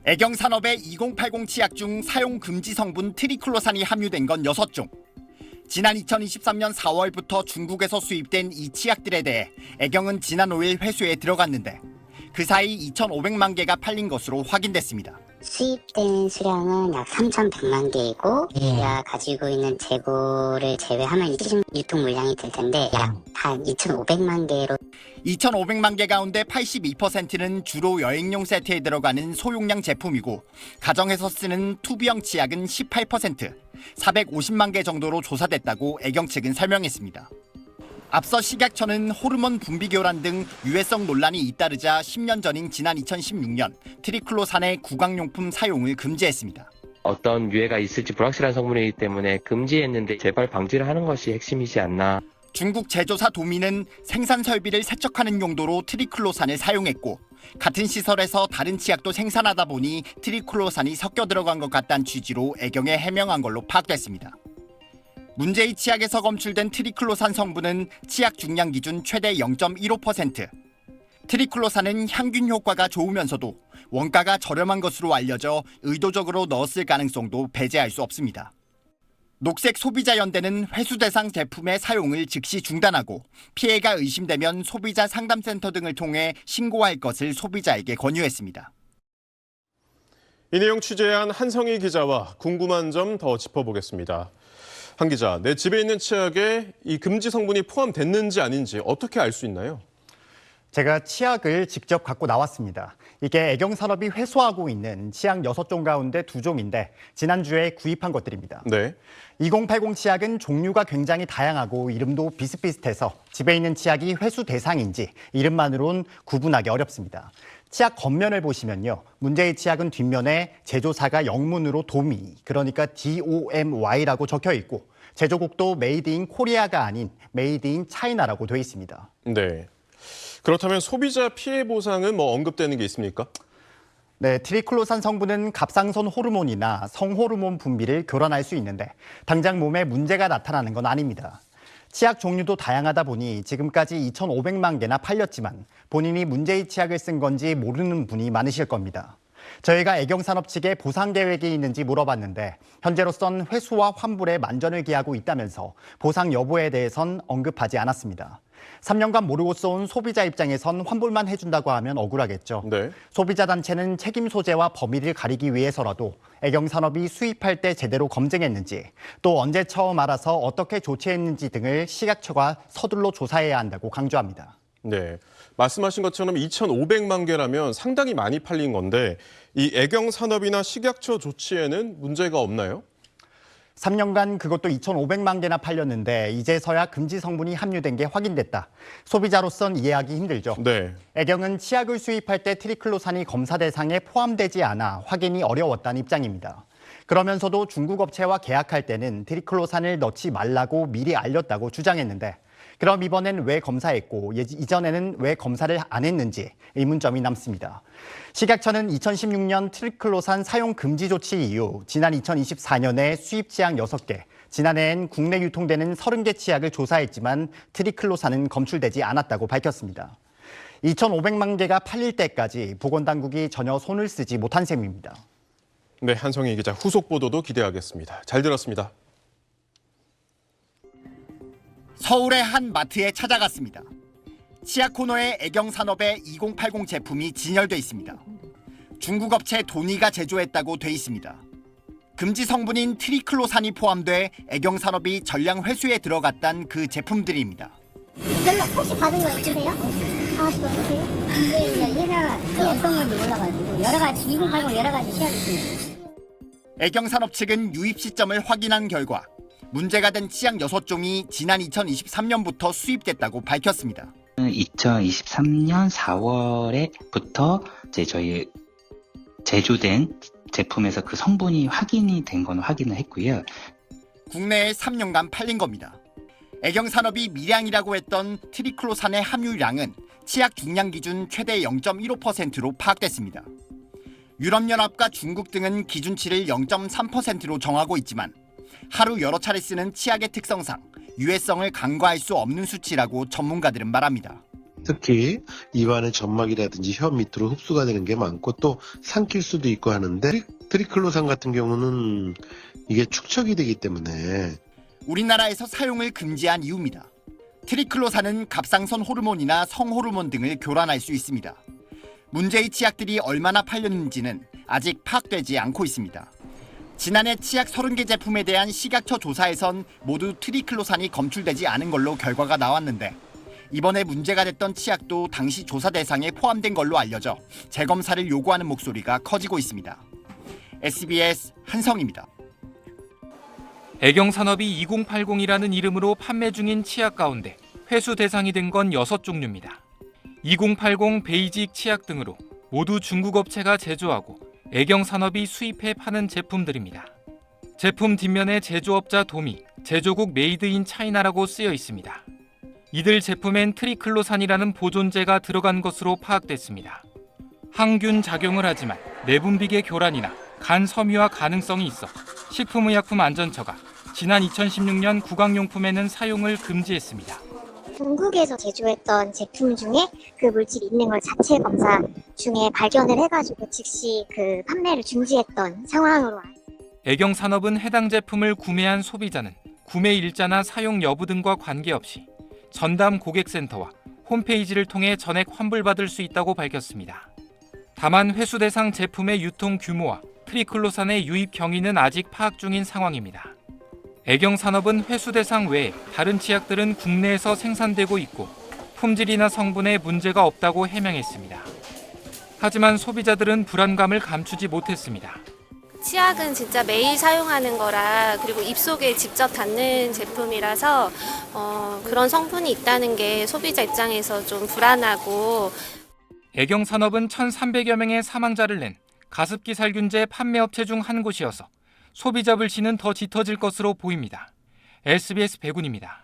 애경산업에 2080 치약 중 사용 금지 성분 트리클로산이 함유된 건 6종. 지난 2023년 4월부터 중국에서 수입된 이 치약들에 대해 애경은 지난 5일 회수에 들어갔는데 그 사이 2,500만 개가 팔린 것으로 확인됐습니다. 수입된 수량은 약 3,100만 개이고 우리가 가지고 있는 재고를 제외하면 유통 물량이 될 텐데 약 한 2,500만 개로 2,500만 개 가운데 82%는 주로 여행용 세트에 들어가는 소용량 제품이고 가정에서 쓰는 투비형 치약은 18%, 450만 개 정도로 조사됐다고 애경 측은 설명했습니다. 앞서 식약처는 호르몬 분비 교란 등 유해성 논란이 잇따르자 10년 전인 지난 2016년 트리클로산의 구강용품 사용을 금지했습니다. 어떤 유해가 있을지 불확실한 성분이기 때문에 금지했는데 재발 방지를 하는 것이 핵심이지 않나. 중국 제조사 도미는 생산 설비를 세척하는 용도로 트리클로산을 사용했고 같은 시설에서 다른 치약도 생산하다 보니 트리클로산이 섞여 들어간 것 같다는 취지로 애경에 해명한 걸로 파악됐습니다. 문제의 치약에서 검출된 트리클로산 성분은 치약 중량 기준 최대 0.15%. 트리클로산은 향균 효과가 좋으면서도 원가가 저렴한 것으로 알려져 의도적으로 넣었을 가능성도 배제할 수 없습니다. 녹색 소비자 연대는 회수 대상 제품의 사용을 즉시 중단하고 피해가 의심되면 소비자 상담센터 등을 통해 신고할 것을 소비자에게 권유했습니다. 이 내용 취재한 한성희 기자와 궁금한 점 더 짚어보겠습니다. 한 기자, 내 집에 있는 치약에 이 금지 성분이 포함됐는지 아닌지 어떻게 알 수 있나요? 제가 치약을 직접 갖고 나왔습니다. 이게 애경산업이 회수하고 있는 치약 6종 가운데 2종인데 지난주에 구입한 것들입니다. 네. 2080 치약은 종류가 굉장히 다양하고 이름도 비슷비슷해서 집에 있는 치약이 회수 대상인지 이름만으론 구분하기 어렵습니다. 치약 겉면을 보시면요. 문제의 치약은 뒷면에 제조사가 영문으로 도미, 그러니까 DOMY라고 적혀 있고 제조국도 메이드 인 코리아가 아닌 메이드 인 차이나라고 돼 있습니다. 네. 그렇다면 소비자 피해 보상은 언급되는 게 있습니까? 네, 트리클로산 성분은 갑상선 호르몬이나 성호르몬 분비를 교란할 수 있는데 당장 몸에 문제가 나타나는 건 아닙니다. 치약 종류도 다양하다 보니 지금까지 2,500만 개나 팔렸지만 본인이 문제의 치약을 쓴 건지 모르는 분이 많으실 겁니다. 저희가 애경산업 측에 보상 계획이 있는지 물어봤는데 현재로선 회수와 환불에 만전을 기하고 있다면서 보상 여부에 대해선 언급하지 않았습니다. 3년간 모르고 써온 소비자 입장에선 환불만 해준다고 하면 억울하겠죠. 네. 소비자 단체는 책임 소재와 범위를 가리기 위해서라도 애경산업이 수입할 때 제대로 검증했는지 또 언제 처음 알아서 어떻게 조치했는지 등을 식약처가 서둘러 조사해야 한다고 강조합니다. 네. 말씀하신 것처럼 2,500만 개라면 상당히 많이 팔린 건데 이 애경산업이나 식약처 조치에는 문제가 없나요? 3년간 그것도 2,500만 개나 팔렸는데 이제서야 금지 성분이 함유된 게 확인됐다. 소비자로선 이해하기 힘들죠. 네. 애경은 치약을 수입할 때 트리클로산이 검사 대상에 포함되지 않아 확인이 어려웠다는 입장입니다. 그러면서도 중국 업체와 계약할 때는 트리클로산을 넣지 말라고 미리 알렸다고 주장했는데 그럼 이번엔 왜 검사했고 이전에는 왜 검사를 안 했는지 의문점이 남습니다. 식약처는 2016년 트리클로산 사용 금지 조치 이후 지난 2024년에 수입 치약 6개, 지난해엔 국내 유통되는 30개 치약을 조사했지만 트리클로산은 검출되지 않았다고 밝혔습니다. 2,500만 개가 팔릴 때까지 보건당국이 전혀 손을 쓰지 못한 셈입니다. 네, 한성희 기자 후속 보도도 기대하겠습니다. 잘 들었습니다. 서울의 한 마트에 찾아갔습니다. 치약 코너에 애경산업의 2080 제품이 진열돼 있습니다. 중국 업체 도니가 제조했다고 돼 있습니다. 금지 성분인 트리클로산이 포함돼 애경산업이 전량 회수에 들어갔단 그 제품들입니다. 연락 혹시 받은 거 있으세요? 아, 어떠세요? 이게 얘가 어떤 건지 몰라가지고 여러 가지 2080 여러 가지 치약이 있습니다. 애경산업 측은 유입 시점을 확인한 결과 문제가 된 치약 6종이 지난 2023년부터 수입됐다고 밝혔습니다. 2023년 4월에부터 저희 제조된 제품에서 그 성분이 확인이 된 건 확인을 했고요. 국내에 3년간 팔린 겁니다. 애경산업이 미량이라고 했던 트리클로산의 함유량은 치약 중량 기준 최대 0.15%로 파악됐습니다. 유럽연합과 중국 등은 기준치를 0.3%로 정하고 있지만 하루 여러 차례 쓰는 치약의 특성상 유해성을 간과할 수 없는 수치라고 전문가들은 말합니다. 특히 입안의 점막이라든지 혀 밑으로 흡수가 되는 게 많고 또 삼킬 수도 있고 하는데 트리클로산 같은 경우는 이게 축적이 되기 때문에 우리나라에서 사용을 금지한 이유입니다. 트리클로산은 갑상선 호르몬이나 성호르몬 등을 교란할 수 있습니다. 문제의 치약들이 얼마나 팔렸는지는 아직 파악되지 않고 있습니다. 지난해 치약 30개 제품에 대한 식약처 조사에선 모두 트리클로산이 검출되지 않은 걸로 결과가 나왔는데 이번에 문제가 됐던 치약도 당시 조사 대상에 포함된 걸로 알려져 재검사를 요구하는 목소리가 커지고 있습니다. SBS 한성입니다. 애경산업이 2080이라는 이름으로 판매 중인 치약 가운데 회수 대상이 된 건 6종류입니다. 2080 베이직 치약 등으로 모두 중국 업체가 제조하고 애경산업이 수입해 파는 제품들입니다. 제품 뒷면에 제조업자 도미, 제조국 메이드 인 차이나라고 쓰여 있습니다. 이들 제품엔 트리클로산이라는 보존제가 들어간 것으로 파악됐습니다. 항균 작용을 하지만 내분비계 교란이나 간 섬유화 가능성이 있어 식품의약품안전처가 지난 2016년 구강용품에는 사용을 금지했습니다. 중국에서 제조했던 제품 중에 그 물질이 있는 걸 자체 검사 중에 발견을 해가지고 즉시 그 판매를 중지했던 상황으로. 애경산업은 해당 제품을 구매한 소비자는 구매 일자나 사용 여부 등과 관계없이 전담 고객센터와 홈페이지를 통해 전액 환불받을 수 있다고 밝혔습니다. 다만 회수 대상 제품의 유통 규모와 트리클로산의 유입 경위는 아직 파악 중인 상황입니다. 애경산업은 회수 대상 외에 다른 치약들은 국내에서 생산되고 있고 품질이나 성분에 문제가 없다고 해명했습니다. 하지만 소비자들은 불안감을 감추지 못했습니다. 치약은 진짜 매일 사용하는 거라 그리고 입속에 직접 닿는 제품이라서 그런 성분이 있다는 게 소비자 입장에서 좀 불안하고. 애경산업은 1,300여 명의 사망자를 낸 가습기 살균제 판매업체 중 한 곳이어서 소비자 불신은 더 짙어질 것으로 보입니다. SBS 백운입니다.